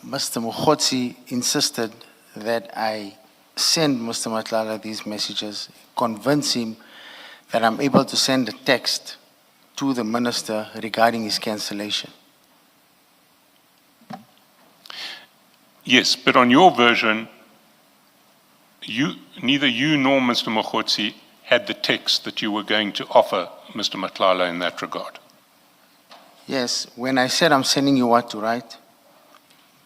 Mr. Mokgotsi insisted that I send Mr. Matlala these messages, convince him that I'm able to send a text to the minister regarding his cancellation. Yes, but on your version, neither you nor Mr. Mokgotsi had the text that you were going to offer Mr. Matlala in that regard. Yes, when I said I'm sending you what to write,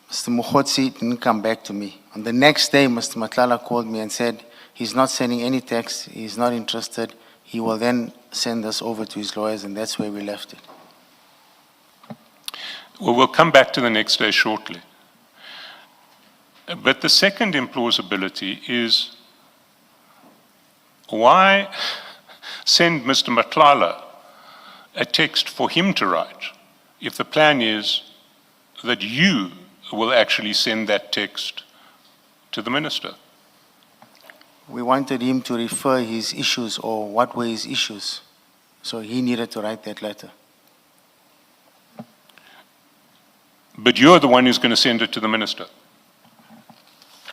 Mr. Mokgotsi didn't come back to me. On the next day, Mr. Matlala called me and said he's not sending any text, he's not interested. He will then send us over to his lawyers, and that's where we left it. Well, we'll come back to the next day shortly. But the second implausibility is, why send Mr. Matlala a text for him to write if the plan is that you will actually send that text to the minister? We wanted him to refer his issues, or what were his issues. So he needed to write that letter. But you're the one who's going to send it to the minister.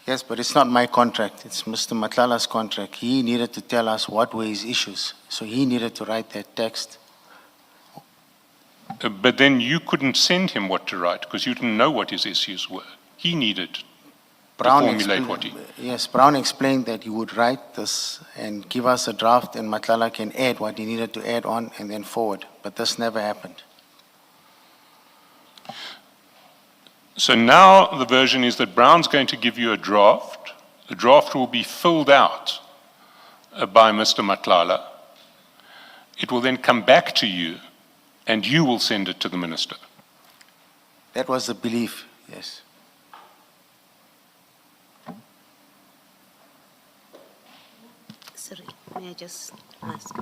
Yes, but it's not my contract. It's Mr. Matlala's contract. He needed to tell us what were his issues. So he needed to write that text. But then you couldn't send him what to write because you didn't know what his issues were. He needed to formulate what he... Yes, Brown explained that he would write this and give us a draft, and Matlala can add what he needed to add on and then forward. But this never happened. So now the version is that Brown's going to give you a draft. The draft will be filled out by Mr. Matlala. It will then come back to you, and you will send it to the minister. That was the belief, yes. Sorry, may I just ask?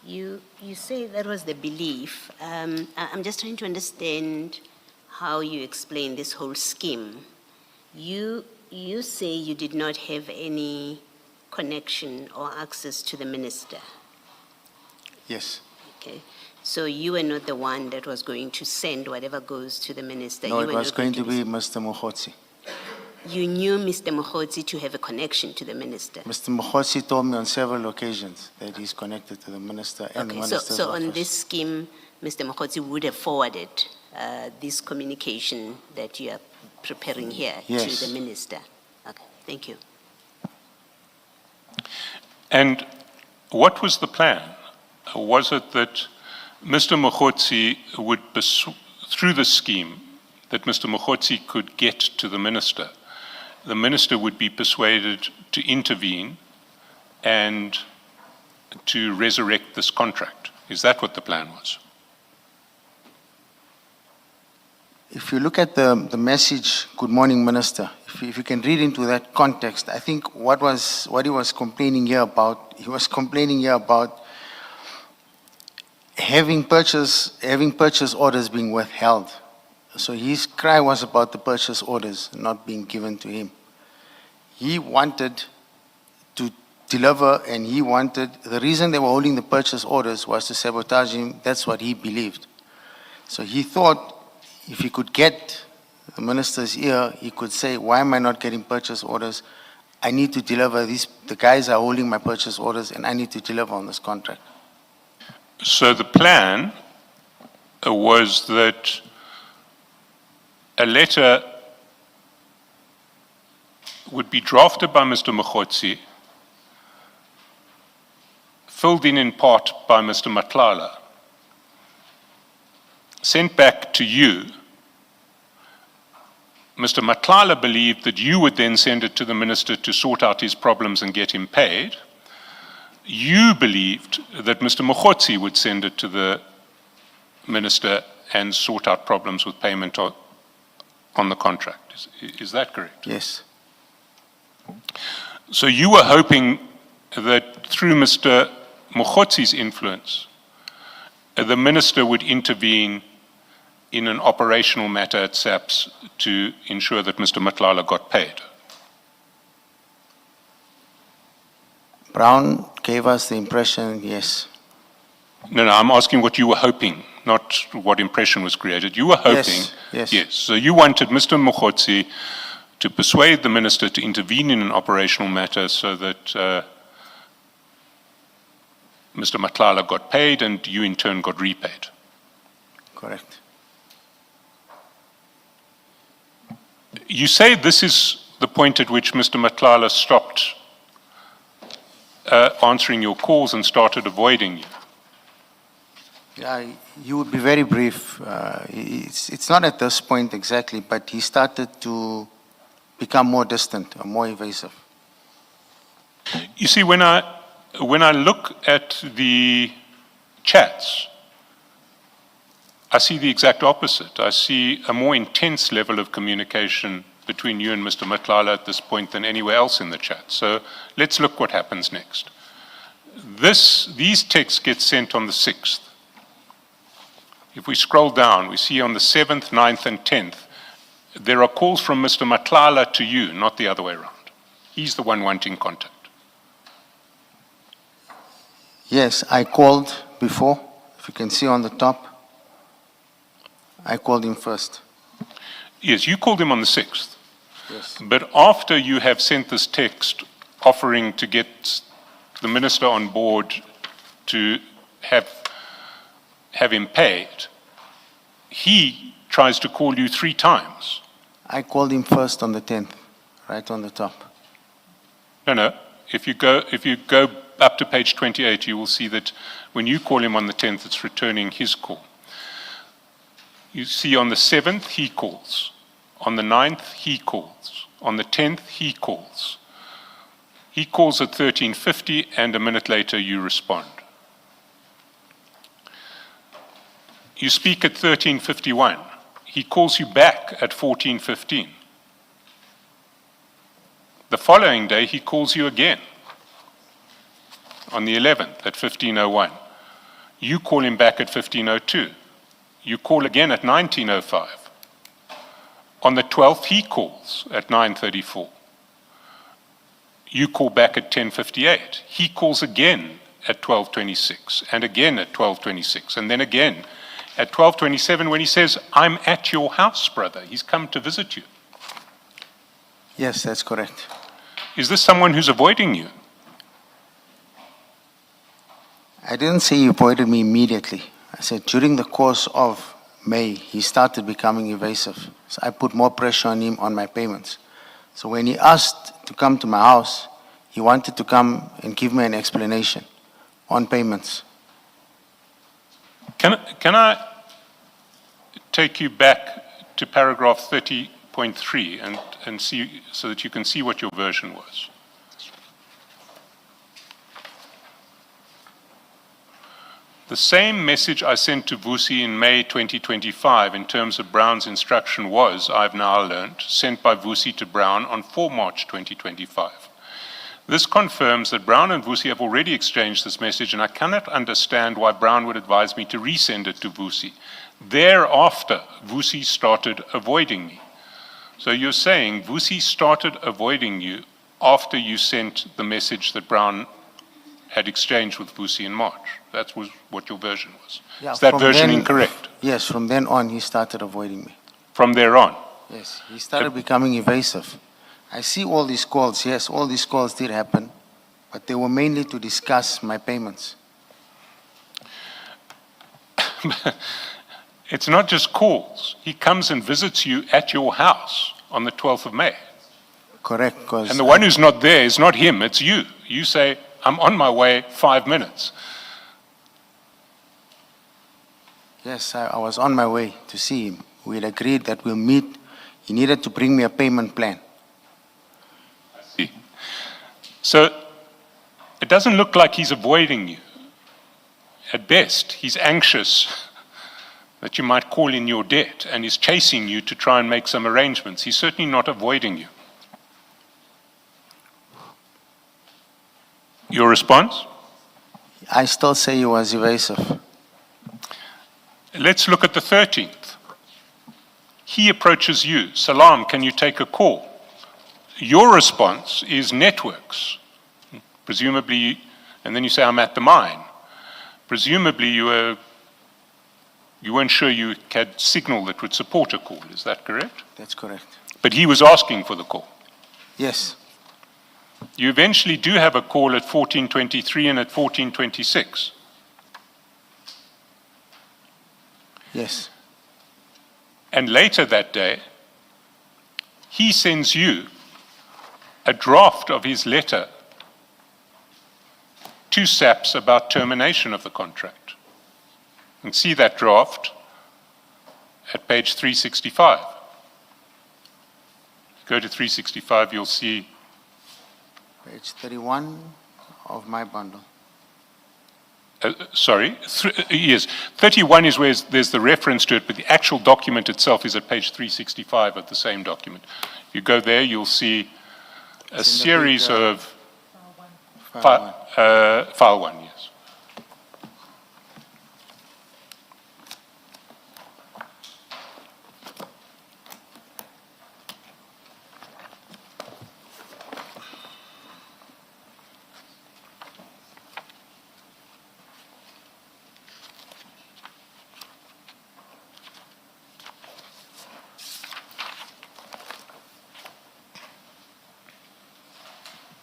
You say that was the belief. I'm just trying to understand how you explain this whole scheme. You say you did not have any connection or access to the minister. Yes. Okay. So you were not the one that was going to send whatever goes to the minister. No, You it were was not going to be Mr. Mokgotsi. You knew Mr. Mokgotsi to have a connection to the minister. Mr. Mokgotsi told me on several occasions that he's connected to the minister and the Okay, minister's so office. on this scheme, Mr. Mokgotsi would have forwarded this communication that you are preparing here Yes. to the minister. Okay, thank you. And what was the plan? Was it that Mr. Mokgotsi would, through the scheme, that Mr. Mokgotsi could get to the minister would be persuaded to intervene and to resurrect this contract? Is that what the plan was? If you look at the message, "Good morning, Minister," if you can read into that context, I think what he was complaining here about, he was complaining here about having purchase orders being withheld. So his cry was about the purchase orders not being given to him. He wanted to deliver, and the reason they were holding the purchase orders was to sabotage him. That's what he believed. So he thought if he could get the minister's ear, he could say, why am I not getting purchase orders? I need to deliver these. The guys are holding my purchase orders, and I need to deliver on this contract. So the plan was that a letter would be drafted by Mr. Mokgotsi, filled in part by Mr. Matlala, sent back to you. Mr. Matlala believed that you would then send it to the minister to sort out his problems and get him paid. You believed that Mr. Mokgotsi would send it to the minister and sort out problems with payment on the contract. Is that correct? Yes. So you were hoping that through Mr. Mokgotsi's influence, the minister would intervene in an operational matter at SAPS to ensure that Mr. Matlala got paid. Brown gave us the impression, yes. No, I'm asking what you were hoping not what impression was created. You were hoping, Yes. so you wanted Mr. Mokgotsi to persuade the minister to intervene in an operational matter so that Mr. Matlala got paid and you in turn got repaid. Correct. You say this is the point at which Mr. Matlala stopped answering your calls and started avoiding you. Yeah, you would be very brief. It's not at this point exactly, but he started to become more distant, or more evasive. You see, when I look at the chats, I see the exact opposite. I see a more intense level of communication between you and Mr. Matlala at this point than anywhere else in the chat. So let's look what happens next. These texts get sent on the 6th. If we scroll down, we see on the 7th, 9th, and 10th, there are calls from Mr. Matlala to you, not the other way around. He's the one wanting contact. Yes, I called before. If you can see on the top, I called him first. Yes, you called him on the 6th. Yes. But after you have sent this text offering to get the minister on board to have him paid, he tries to call you 3 times. I called him first on the 10th, right on the top. No. If you go up to page 28, you will see that when you call him on the 10th, it's returning his call. You see on the 7th, he calls. On the 9th, he calls. On the 10th, he calls. He calls at 13:50, and a minute later, you respond. You speak at 13:51. He calls you back at 14:15. The following day, he calls you again on the 11th at 15:01. You call him back at 15:02. You call again at 19:05. On the 12th, he calls at 9:34. You call back at 10:58. He calls again at 12:26, and again at 12:26, and then again at 12:27 when he says, "I'm at your house, brother." He's come to visit you. Yes, that's correct. Is this someone who's avoiding you? I didn't say he avoided me immediately. I said during the course of May, he started becoming evasive. So I put more pressure on him on my payments. So when he asked to come to my house, he wanted to come and give me an explanation on payments. Can I take you back to paragraph 30.3 and see, so that you can see what your version was? The same message I sent to Vusi in May 2025 in terms of Brown's instruction was, I've now learned, sent by Vusi to Brown on 4 March 2025. This confirms that Brown and Vusi have already exchanged this message, and I cannot understand why Brown would advise me to resend it to Vusi. Thereafter, Vusi started avoiding me. So you're saying Vusi started avoiding you after you sent the message that Brown had exchanged with Vusi in March. That was what your version was. Yeah, Is that from version then- incorrect? Yes, from then on, he started avoiding me. From there on? Yes, he started becoming evasive. I see all these calls. Yes, all these calls did happen, but they were mainly to discuss my payments. It's not just calls. He comes and visits you at your house on the 12th of May. Correct, because And the one who's not there is not him, it's you. You say, I'm on my way, 5 minutes. yes, I was on my way to see him. We had agreed that we'll meet. He needed to bring me a payment plan. See. So it doesn't look like he's avoiding you. At best, he's anxious that you might call in your debt and is chasing you to try and make some arrangements. He's certainly not avoiding you. Your response? I still say he was evasive. Let's look at the 13th. He approaches you. Salam, can you take a call? Your response is networks. Presumably, and then you say, I'm at the mine. Presumably you were You weren't sure you had signal that would support a call, is that correct? That's correct. But he was asking for the call. Yes, You eventually do have a call at 14:23 and at 14:26. yes, And later that day, he sends you a draft of his letter to SAPS about termination of the contract. You can see that draft at page 365. Go to 365, you'll see page 31 of my bundle. yes, 31 is where there's the reference to it, but the actual document itself is at page 365 of the same document. You go there, you'll see a It's in the series big, of File one. file one, yes.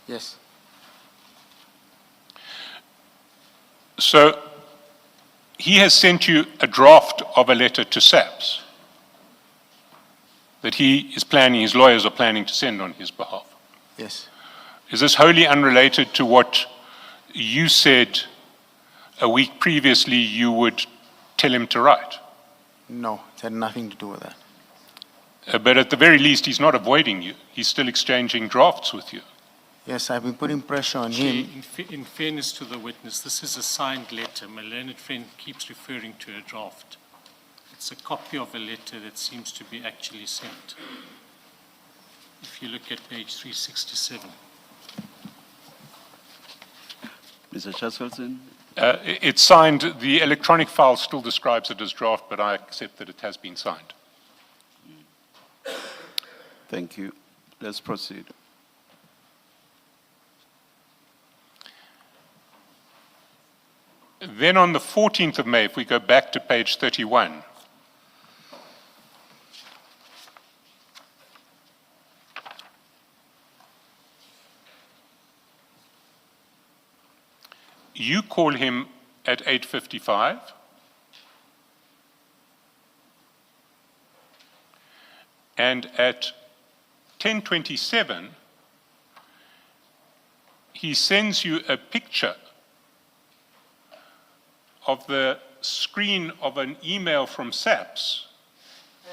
Yes, So he has sent you a draft of a letter to SAPS that his lawyers are planning to send on his behalf. yes. Is this wholly unrelated to what you said a week previously you would tell him to write? No, it had nothing to do with that. But at the very least, he's not avoiding you. He's still exchanging drafts with you. Yes, I've been putting pressure on Chair, him. in fairness to the witness, this is a signed letter. My learned friend keeps referring to a draft. It's a copy of a letter that seems to be actually sent. If you look at page 367. Mr. Chairperson, It's signed. The electronic file still describes it as draft, but I accept that it has been signed. thank you. Let's proceed. Then on the 14th of May, if we go back to page 31, you call him at 8:55, and at 10:27, he sends you a picture of the screen of an email from SAPS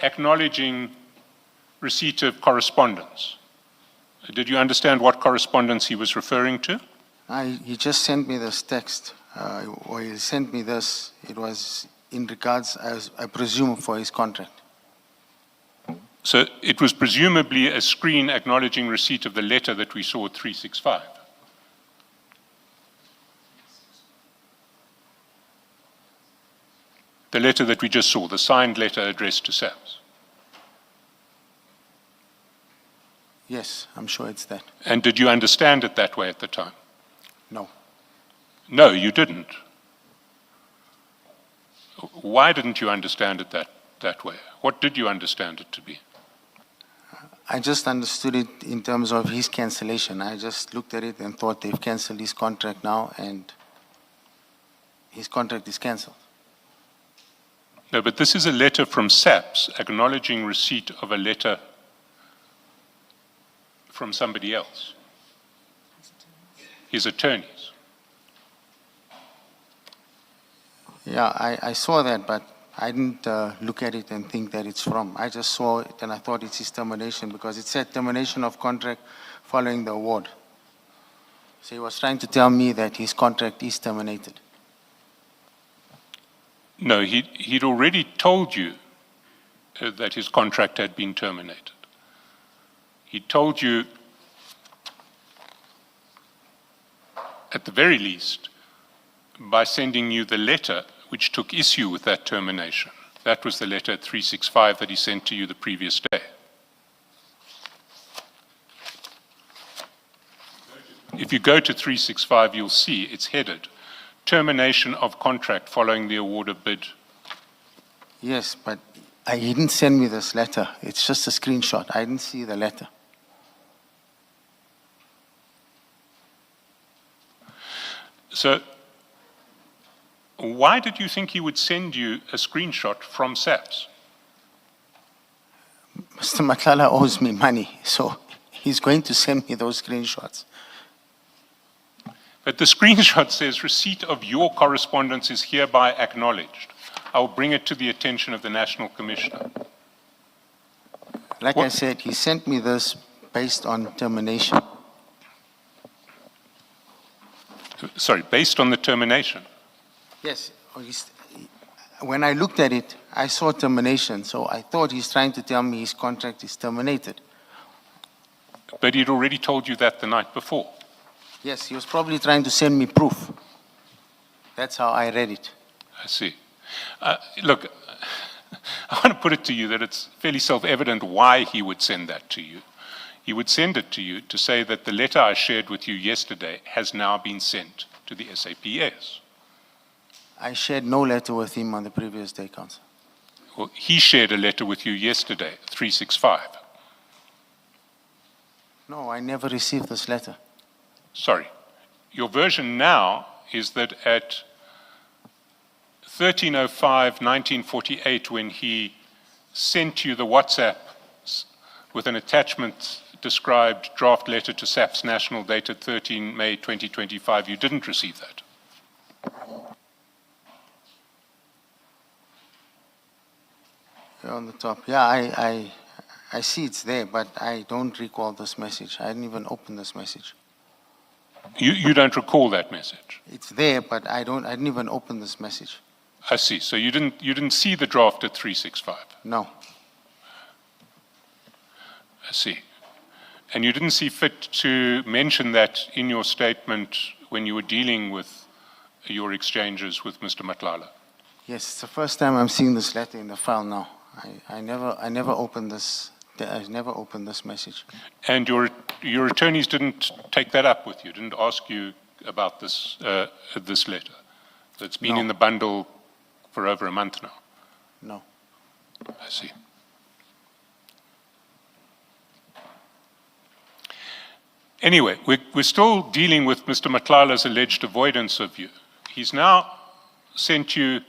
acknowledging receipt of correspondence. Did you understand what correspondence he was referring to? He just sent me this text, or he sent me this. It was in regards, as I presume, for his contract. So it was presumably a screen acknowledging receipt of the letter that we saw at 365. The letter that we just saw, the signed letter addressed to SAPS. Yes, I'm sure it's that. And did you understand it that way at the time? No. No, you didn't. Why didn't you understand it that way? What did you understand it to be? I just understood it in terms of his cancellation. I just looked at it and thought they've canceled his contract now, and his contract is canceled. No, but this is a letter from SAPS acknowledging receipt of a letter from somebody else, his attorneys. Yeah, I saw that, but I didn't look at it and think that it's from. I just saw it and I thought it's his termination because it said termination of contract following the award. So he was trying to tell me that his contract is terminated. No, he'd already told you that his contract had been terminated. He told you, at the very least, by sending you the letter which took issue with that termination. That was the letter at 365 that he sent to you the previous day. If you go to 365, you'll see it's headed, termination of contract following the award of bid Yes, but he didn't send me this letter. It's just a screenshot. I didn't see the letter. So why did you think he would send you a screenshot from SAPS? Mr. Matlala owes me money, so he's going to send me those screenshots. But the screenshot says, receipt of your correspondence is hereby acknowledged. I will bring it to the attention of the National Commissioner. Like What- I said, he sent me this based on termination. Sorry, based on the termination. Yes, when I looked at it, I saw termination, so I thought he's trying to tell me his contract is terminated. But he'd already told you that the night before. Yes, he was probably trying to send me proof. That's how I read it. I see. Look, I want to put it to you that it's fairly self-evident why he would send that to you. He would send it to you to say that the letter I shared with you yesterday has now been sent to the SAPS. I shared no letter with him on the previous day, Council. Well, he shared a letter with you yesterday, 365. No, I never received this letter. Sorry. Your version now is that at 13:05/1948, when he sent you the WhatsApp with an attachment described draft letter to SAPS National dated 13 May 2025, you didn't receive that. Here on the top. Yeah, I see it's there, but I don't recall this message. I didn't even open this message. You don't recall that message? It's there, but I didn't even open this message. I see. So you didn't see the draft at 365? No. I see. And you didn't see fit to mention that in your statement when you were dealing with your exchanges with Mr. Matlala? Yes, it's the first time I'm seeing this letter in the file now. I never opened this. I never opened this message. And your attorneys didn't take that up with you, didn't ask you about this this letter? That's been No. in the bundle for over a month now. No. I see. Anyway, we're still dealing with Mr. Matlala's alleged avoidance of you. He's now sent you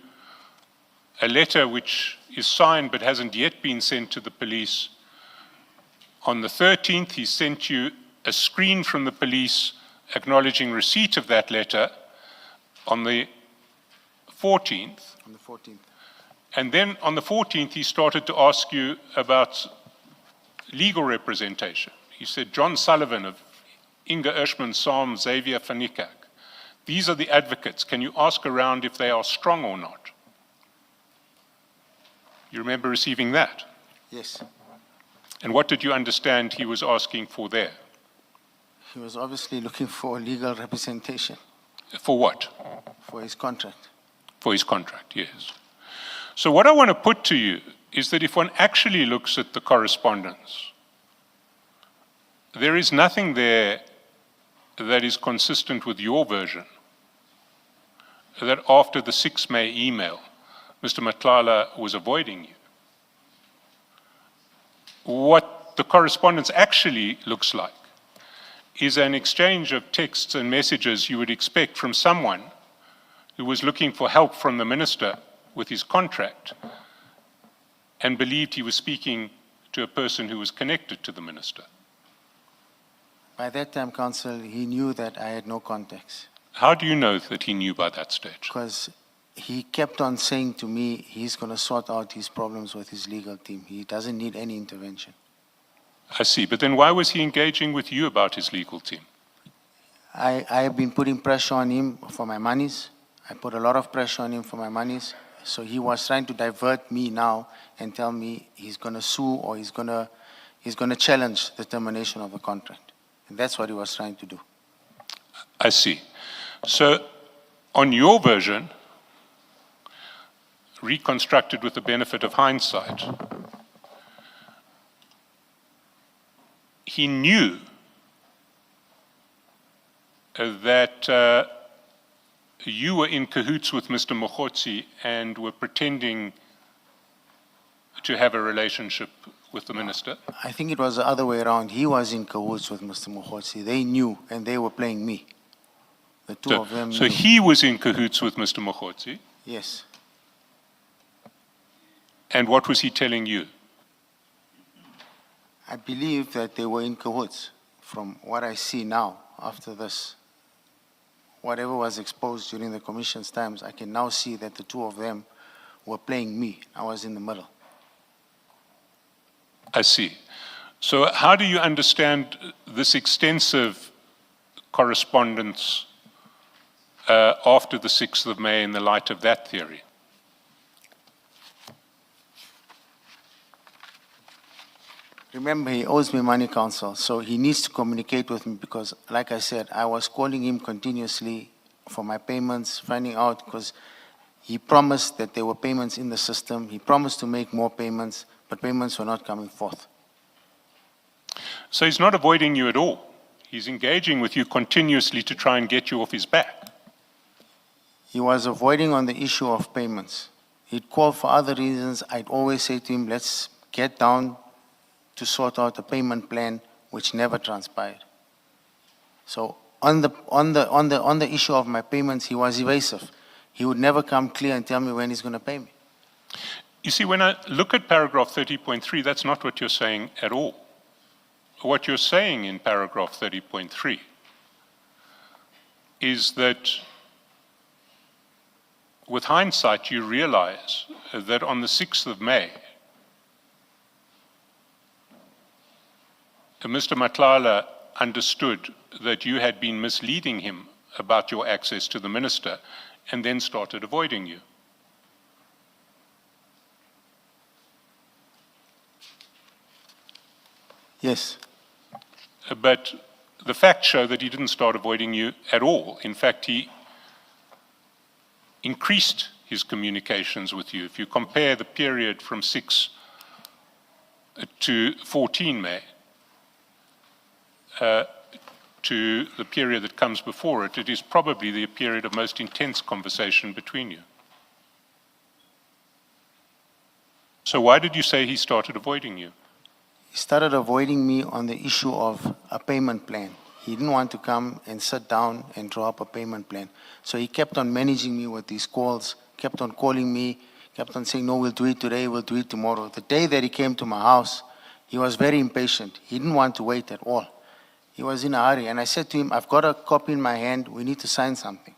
a letter which is signed but hasn't yet been sent to the police. On the 13th, he sent you a screen from the police acknowledging receipt of that letter on the 14th. On the 14th. And then on the 14th, he started to ask you about legal representation. He said, John Sullivan of Inga Ershman, Sam, Xavier Fanikak. These are the advocates. Can you ask around if they are strong or not? You remember receiving that? Yes. And what did you understand he was asking for there? He was obviously looking for legal representation For what? for his contract. For his contract, yes. So what I want to put to you is that if one actually looks at the correspondence, there is nothing there that is consistent with your version, that after the 6 May email, Mr. Matlala was avoiding you. What the correspondence actually looks like is an exchange of texts and messages you would expect from someone who was looking for help from the minister with his contract and believed he was speaking to a person who was connected to the minister. By that time, Council, he knew that I had no contacts How do you know that he knew by that stage? because he kept on saying to me he's going to sort out his problems with his legal team. He doesn't need any intervention. I see, but then why was he engaging with you about his legal team? I have been putting pressure on him for my monies. I put a lot of pressure on him for my monies. So he was trying to divert me now and tell me he's going to sue or he's going to challenge the termination of the contract. And that's what he was trying to do. I see. So on your version, reconstructed with the benefit of hindsight, he knew that you were in cahoots with Mr. Mogotsi and were pretending to have a relationship with the minister? I think it was the other way around. He was in cahoots with Mr. Mokgotsi. They knew, and they were playing me. The two of them So knew. he was in cahoots with Mr. Mokgotsi, Yes. and what was he telling you? I believe that they were in cahoots. From what I see now, after this, whatever was exposed during the commission's times, I can now see that the two of them were playing me. I was in the middle. I see. So how do you understand this extensive correspondence after the 6th of May in the light of that theory? Remember, he owes me money, counsel, so he needs to communicate with me because, like I said, I was calling him continuously for my payments, finding out because he promised that there were payments in the system. He promised to make more payments, but payments were not coming forth. So he's not avoiding you at all. He's engaging with you continuously to try and get you off his back. He was avoiding on the issue of payments. He'd call for other reasons. I'd always say to him, let's get down to sort out a payment plan, which never transpired. So on the issue of my payments, he was evasive. He would never come clear and tell me when he's going to pay me. You see, when I look at paragraph 30.3, that's not what you're saying at all. What you're saying in paragraph 30.3 is that with hindsight, you realize that on the 6th of May, Mr. Matlala understood that you had been misleading him about your access to the minister and then started avoiding you. Yes. But the facts show that he didn't start avoiding you at all. In fact, he increased his communications with you. If you compare the period from 6 to 14 May, to the period that comes before it, it is probably the period of most intense conversation between you. So why did you say he started avoiding you? He started avoiding me on the issue of a payment plan. He didn't want to come and sit down and draw up a payment plan. So he kept on managing me with these calls, kept on calling me, kept on saying, no, we'll do it today, we'll do it tomorrow. The day that he came to my house, he was very impatient. He didn't want to wait at all. He was in a hurry. And I said to him, I've got a copy in my hand. We need to sign something.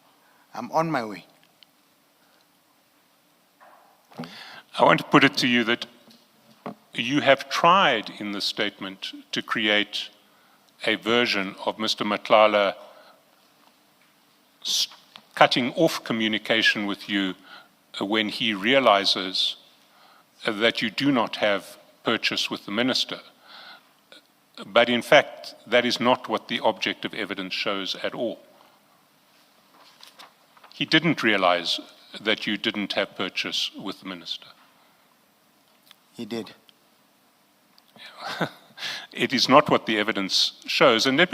I'm on my way. I want to put it to you that you have tried in this statement to create a version of Mr. Matlala cutting off communication with you when he realizes that you do not have purchase with the minister. But in fact, that is not what the objective evidence shows at all. He didn't realize that you didn't have purchase with the minister. He did. It is not what the evidence shows. And let me